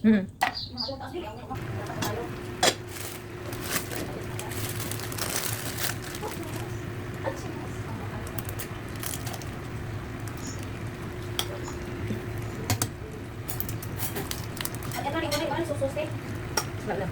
Hmm. Wala.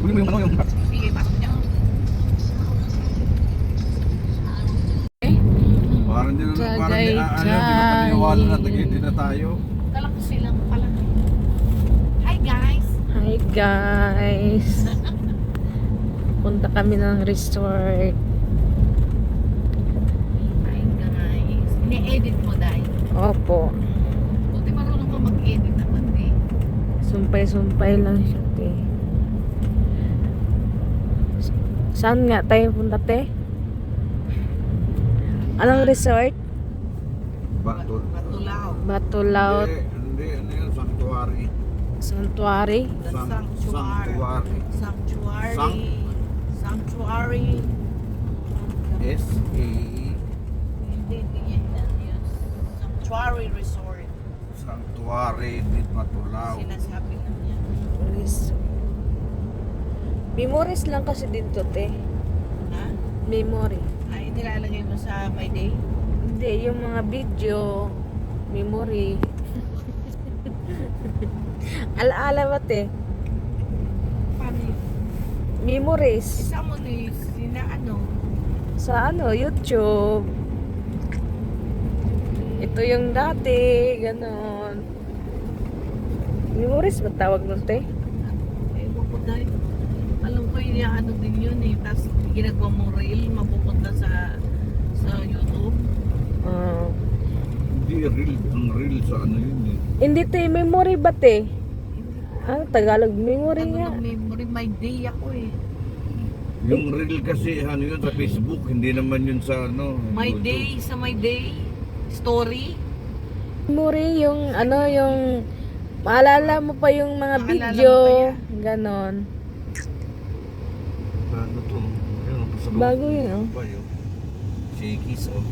Kunin mo yung ano yung Sige, pasok niya. parang hindi na pinapaniwala na hindi na tayo. Kalak silang pala. Hi guys! Hi guys. Punta kami ng resort. Hi guys. Ini-edit mo dahil. Opo. Buti marunong ka mag-edit naman eh. Sumpay-sumpay lang siya, te. Saan nga tayo punta, te? Anong resort? Batulaw. Batulaw Hindi, ano yun, sanctuary. Sanctuary. The sanctuary. Sanctuary. Sanctuary. S-A Hindi yan yun. Sanctuary Resort. Sanctuary di Matulaw. Sinasabi lang yan. Resort. Memories lang kasi dito, te. Ha? Memory. Ay, nilalagay mo sa My Day? Hindi, yung mga video, memory. Alaala ba, te? Paano yun? Memories. Isa mo ni sina ano? Sa ano, YouTube. Ito yung dati, ganon. Memories ba tawag nun, te? Ewan ko dahil. Alam ko yung ano din yun eh. Tapos ginagawa mong reel, mapupunta sa YouTube. Hindi real, ang real sa ano yun eh. Hindi, te. Memory ba, te? Ano, Tagalog memory Ano nga. ng memory, My Day ako eh. Yung real kasi ano yun sa Facebook, hindi naman yun sa ano. My YouTube. Day, sa My Day story. Memory, yung ano, yung maalala mo pa yung mga Maalala video. mo pa yan. Ganon. Ano to? Ayun, sa Bago yun, oh. ba yun? Shakey's oh.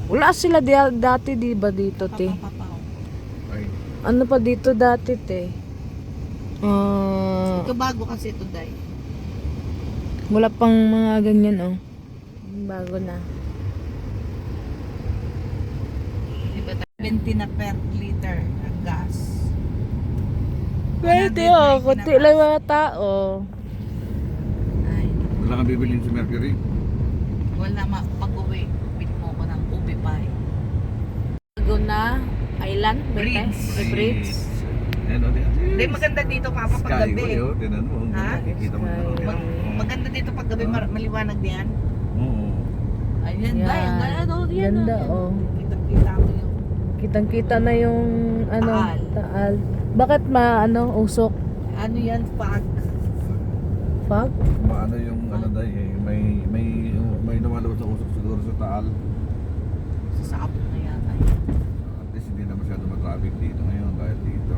Wala sila dati, di ba, dito, te? Papapapaw. Ay, Ano pa dito dati, te? Ito bago kasi ito, Day. Wala pang mga ganyan, oh. Bago na. Diba? 20 na per liter ang gas. Pwede, 190 oh. na Kunti pa. lang mga tao. Ay, wala kang bibilin sa Mercury. wala pag-uwi. Bili mo ko ng ubi pie. Bago na island, Bridge. May bridge. Ano din? Hindi, maganda dito papa pag gabi. Skyway oh, tinan mo. Ha? Nakikita mo na. Skyway. Maganda dito pag gabi, maliwanag diyan. Oo. Ayun, Day, ang ganda oh, yan. Ganda, oh. Kita-kita mo yung Kitang-kita na yung ano, Taal. taal. Bakit usok? ano yan, fog. Fog? Paano yung ano dahil eh, may lumalabas sa usok siguro sa Taal. Sasabog na yata yun. At least hindi na masyado matraffic dito ngayon dahil dito.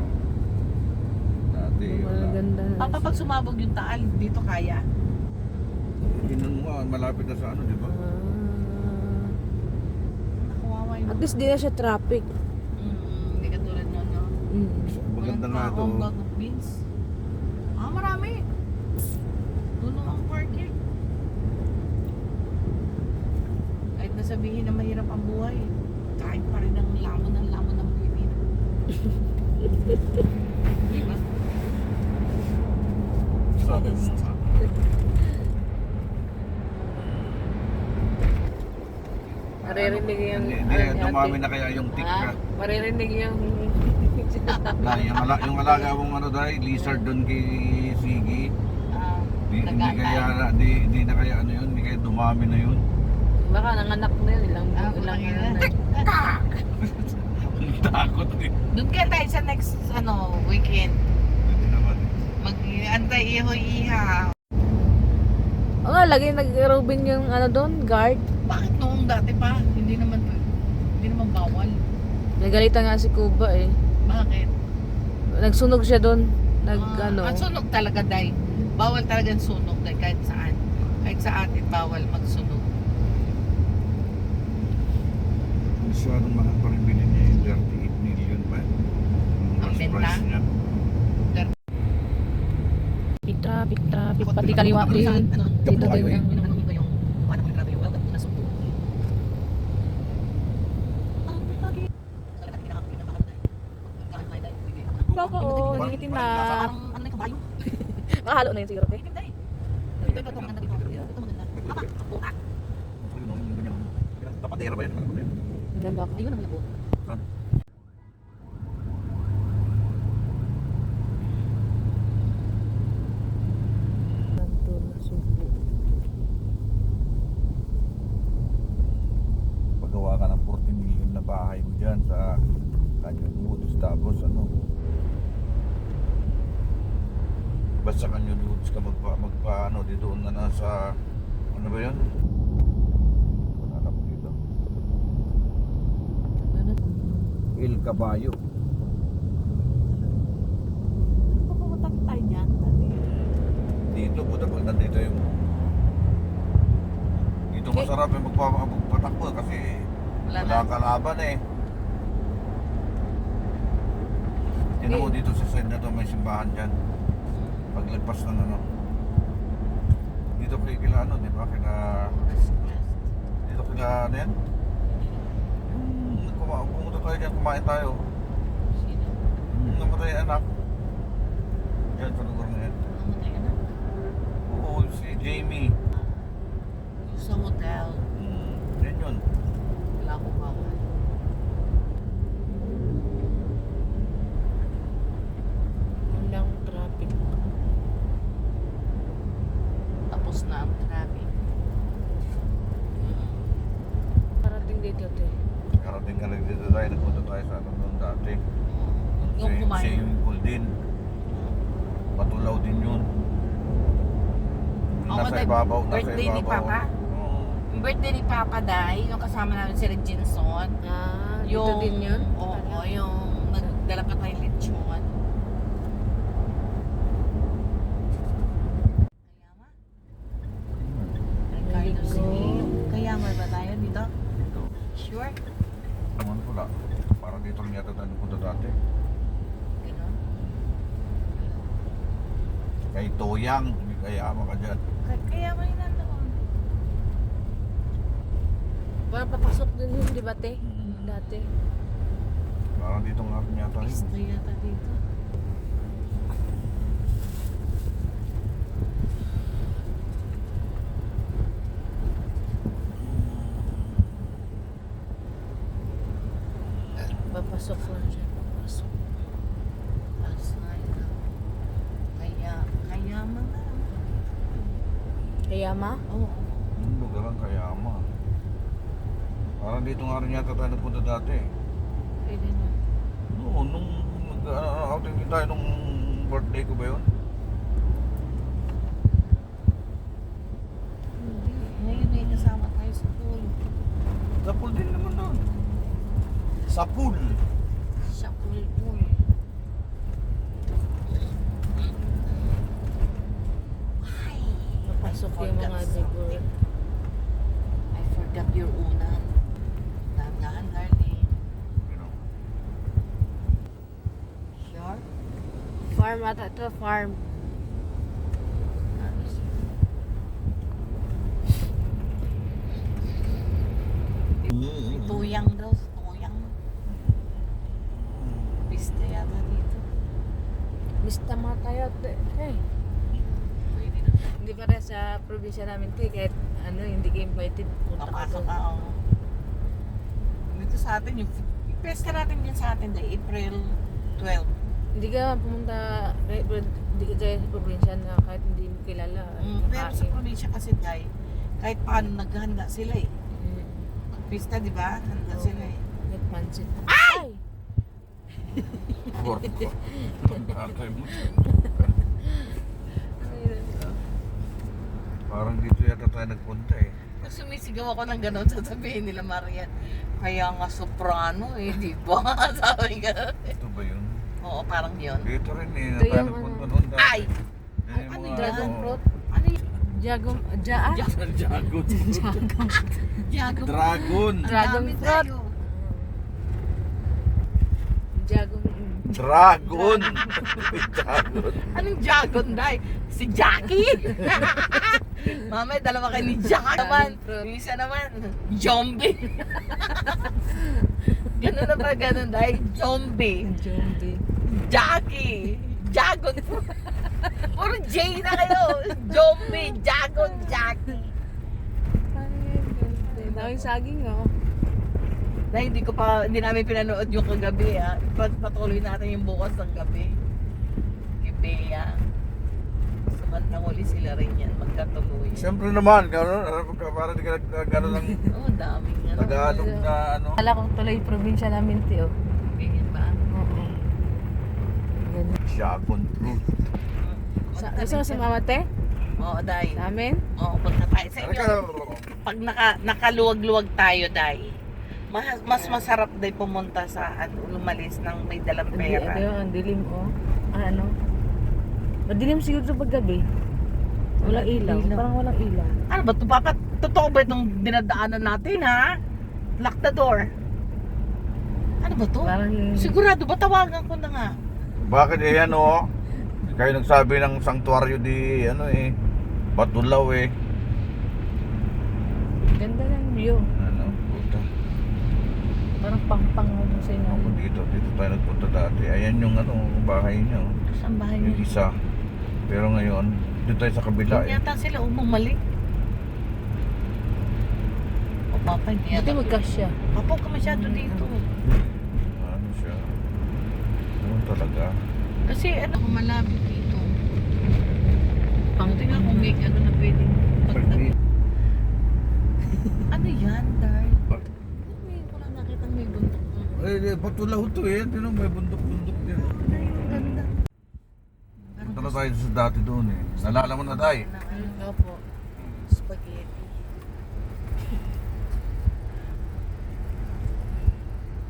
Dati wala. Maganda na. Papa, pag sumabog yung taal, dito kaya. Tinan mo nga, malapit na sa ano, di ba? Nakawawa yung... At least di na siya traffic. Hindi ka tulad nun, no? Maganda nga to. Walang bag of beans. Marami. Doon ang parking. Kahit nasabihin na mahirap ang buhay, kain pa rin ang lamon ng Pilipino. Diba? Sabi mo nga. Maririnig yung Hindi, dumami na kaya yung tick ka. Maririnig yung Dahil yung alaga mong ano dahil, lizard doon kay Sige. Hindi na kaya ano yun, hindi kaya dumami na yun. baka nanganak na yun, ilang yun. Ang takot eh. Doon kaya tayo sa next weekend. Hindi naman Mag-antay ihoy-iha. Oo nga, lagi nag-aerobing yung ano doon, guard. Bakit noong dati pa? Hindi naman bawal. Nagalitan nga si Kuba eh. Bakit? Nagsunog siya doon. Ang sunog talaga, Day. Bawal talaga ang sunog, Day, kahit saan. Kahit sa atin, bawal magsunog. Masyadong mahal pa rin bilhin niya yung 38 million ba? Ang Ang last benta? price niya. Traffic. Pati kaliwa din. Dito din ang... Baka oo, nangitim na. Ano na yung kabayo? Makahalo na yun siguro, te. Ito, maganda dito. Ito maganda. Tapatera ba yan? Ganda ako. Ayun naman po. Santo na subo. Pagawa ka ng 40 million na bahay mo dyan sa Canyon Woods, tapos ano, basta Canyon Woods ka magpa ano, dito na nasa ano ba yun? Wala ko dito. El Caballo. Ano pa pumunta tayo dyan? Dito, buta pag nandito yung dito masarap yung magpatakbo kasi wala kalaban eh. Tingnan mo dito sa side na to, may simbahan dyan. Paglagpas ng ano. Dito kila ano, di ba? Dito kila ano yan? Pumunta tayo dyan, kumain tayo. Sino? Namatay ang anak. Dyan sa lugar na yan. Namatay ka na? Oo, si Jamie. Sa hotel. Yan yun. Wala akong bawal. Walang traffic. Tapos na ang traffic. Parating dito, te. Karating ka lang dito tayo, nagpunta tayo sa ano doon dati. Yung kumain. Swimming pool din. Patulaw din yun. Oo, Nasa Day, ibabaw, nasa birthday ni ibabaw. Papa? Oo. Yung birthday ni Papa Day, yung kasama namin si Reginson. Dito din yun? Oo, yung nagdala pa tayo lechon. Ricardo City. Kayama ba tayo dito? Dito. Sure? Naman pula. Parang dito lang yata tayo nagpunta dati. Ganon. Kay Toyang, may kayama ka dyan. Kayama yun nandoon. Parang papasok din yun, di ba, te? Mm. Dati. Parang dito nga rin yata yun. Pista yata dito. Papasok lang siya. Papasok. Pasay na. Kayama na. Kayama? Oo. Yung lugar ang kayama. Parang dito nga rin yata tayo nagpunta dati. Pwede na. Noon, nung outing din tayo nung birthday ko ba yun? Ngayon may kasama tayo sa pool. Sa pool din naman doon. Sa pool. Sa pool. Ay, Papasok yung mga digor. I forgot your unan. Dahan-dahan, darling. You know. Sure? Farm ata ito, farm. Tuyang daw. Tuyang. Pista yata dito. Mista mga tayo, te. Eh, Pwede na. hindi pa rin sa probinsya namin, te. Kahit ano, hindi ka invited. Punta ka Papasok doon. ka, oo. Dito sa atin, yung pesta natin yan sa atin, day, April 12. Hindi ka pumunta, hindi ka sa probinsya na kahit hindi mo kilala. Pero sa probinsya kasi, day, kahit paano naghahanda sila eh. Pista, di ba? Handa sila eh. Kahit pansit. Ay! Tatay mo. Parang dito yata tayo nagpunta eh. Kung sumisigaw ako ng gano'n, sasabihin nila, Marian, kaya nga soprano eh, di ba? Sabi ka. Ito ba yun? Oo, parang yun. Dito rin eh. Ito Tayo yung nagpunta ano. noon dati. Ay! Yan yung Ano mga- yun? Dragon oo. fruit. Ano yun? Jagong, jaan? Dragon. Jagong. Dragon. Dragon Ang dami fruit. tayo. Jagong, Dragon. Dragon. Anong Jagon, Day? Si Jackie? Mamay, dalawa kayo ni Jack naman. fruit. Yung isa naman, zombie. Ganun na ba ganun, Day? Zombie. zombie. Jackie. Jagon. Puro J na kayo. Zombie, Jagon, Jackie. Ano yun? Daming saging, oh. Na hindi namin pinanood yung kagabi, ha. Patuloy natin yung bukas ng gabi. Kay Bea. Sumantang uli sila rin yan, magkatuloy. Siyempre naman, gano'n, parang di ka gano'n lang Oo, daming ano. Tagalog na ano. Akala ko tuloy probinsya namin, Tio. Ganyan ba? Oo. Ganun. Dragon fruit. Gusto mo sumama, te? Oo, Day. Namin? Oo, punta tayo sa Ano inyo. ka? Pag nakaluwag-luwag tayo, Day, mas masarap day pumunta sa lumalis ng may dalang pera. Ang dilim, oh. Ano? Madilim siguro sa paggabi. Walang ilaw. Ilaw. Parang walang ilaw. Ano ba ito? Totoo ba itong dinadaanan natin, ha? Lock the door. Ano ba to? Parang Sigurado ba? Tawagan ko na nga. Bakit eh ano? Kayo nagsabi ng sanctuaryo di ano eh. Batulaw eh. ganda ng view. Ano? Puta. Parang pang-pang mo sa inyo. Ako dito tayo nagpunta dati. Ayan yung ano, bahay niya. oh. Saan bahay Yung niyo? isa. Pero ngayon, dito tayo sa kabila Doon eh. yata sila umumalik. O papa, hindi Buti yata. magkasya. Papa, ka masyado dito. Ano siya? Ano talaga? Kasi ano, malapit dito. Tingnan kung may ano na pwedeng pagtabi. Ano yan, Dar? Ngayon ko lang nakita may bundok. Eh, Batulaw to eh. Ano, may bundok-bundok din. oh. Ang ganda. Punta na tayo sa dati doon eh. Nalala mo na tayo. Opo. Spaghetti.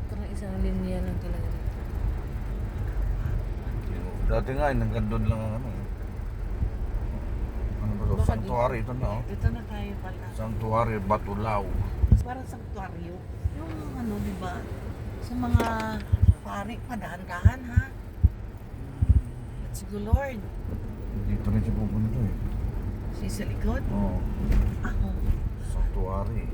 Parang isang linya lang talaga. Dati nga, hanggang doon lang ang ano eh. Ano ba ito? Baka Sanctuary ito na oh. Dito na tayo pala. Sanctuary Batulaw. Parang sanctuaryo. Yung ano, di ba? Sa mga pari, padahan-dahan ha. Let's go, Lord. Dito rin siya pupunta eh. Si sa likod. Oo. Ako. Sanctuary.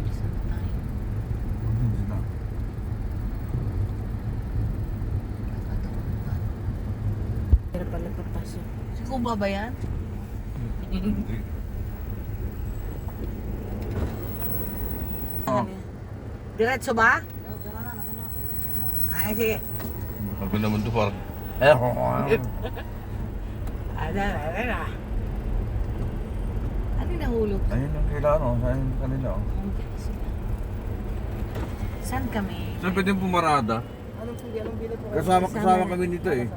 Saan na tayo? Hindi na. Nakataon pa. Pero pala papasok. Si Kuba ba yan? Hindi. Oh. Diretso ba? Ay, sige. Sabi naman to parang Ano yung nahulog? ayun yung kailangan oh. Ayun yung kanila oh. Saan kami? Saan pwede pumarada? Kasama kami dito eh.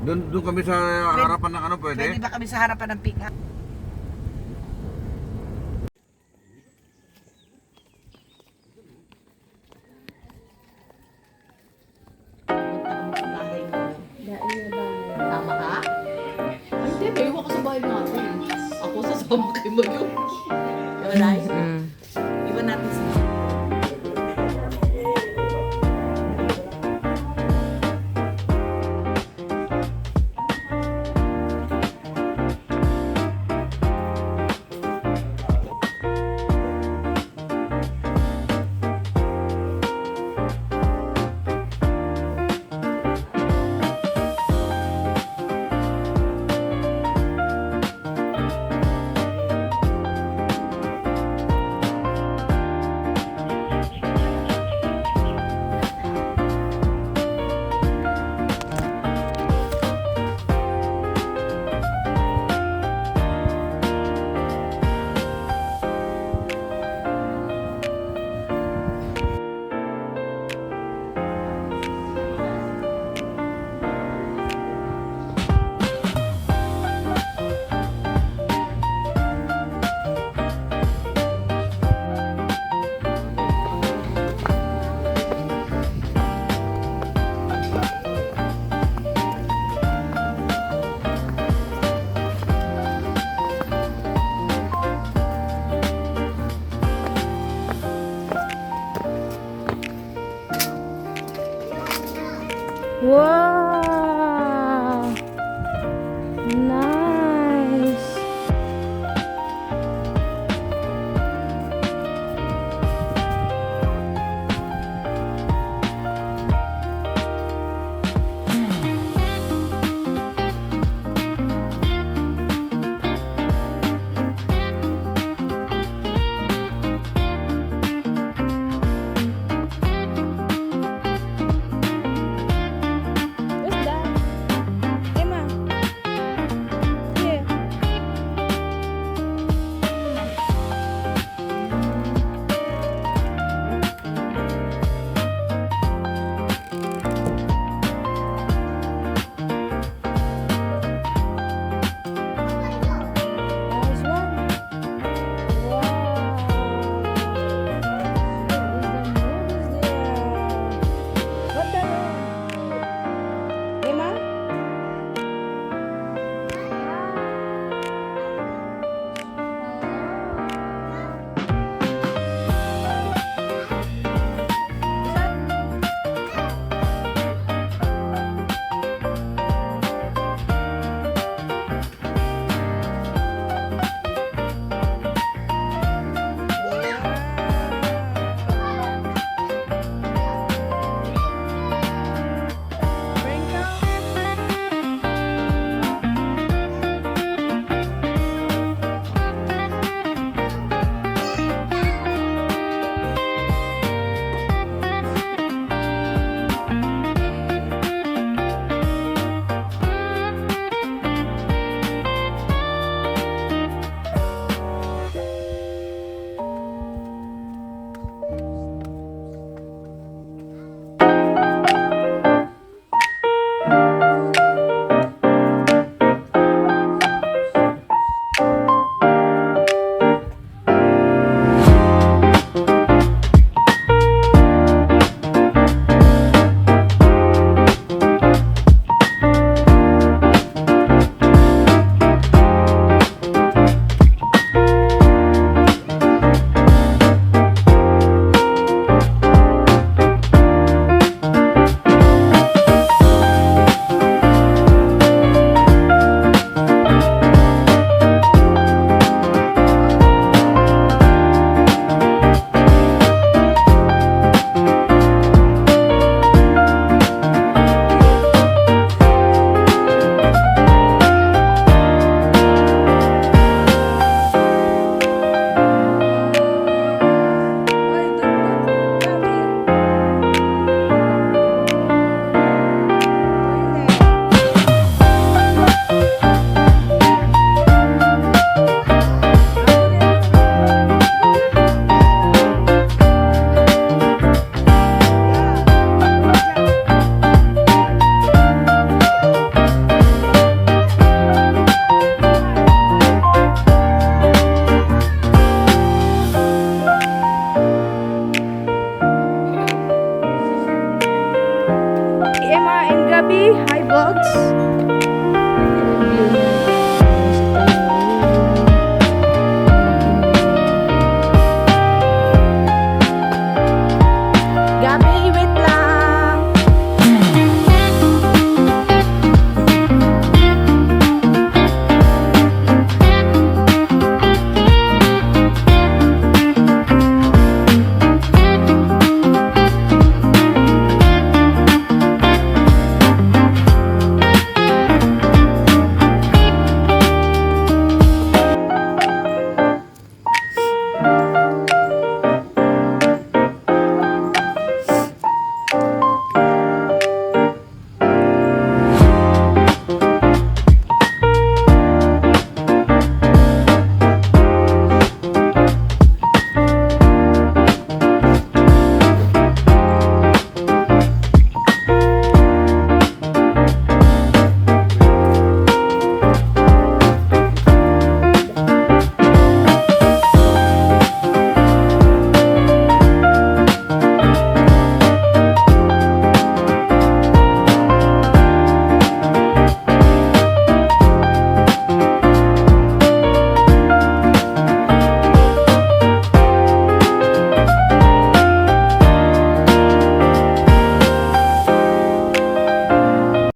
Doon kami sa harapan ng ano pwede? Pwede ba kami sa harapan ng pick-up? Tama ka? Ay, hindi. May iwan ka sa bahay natin. Ako sasama kay Mayo. Diba, Day?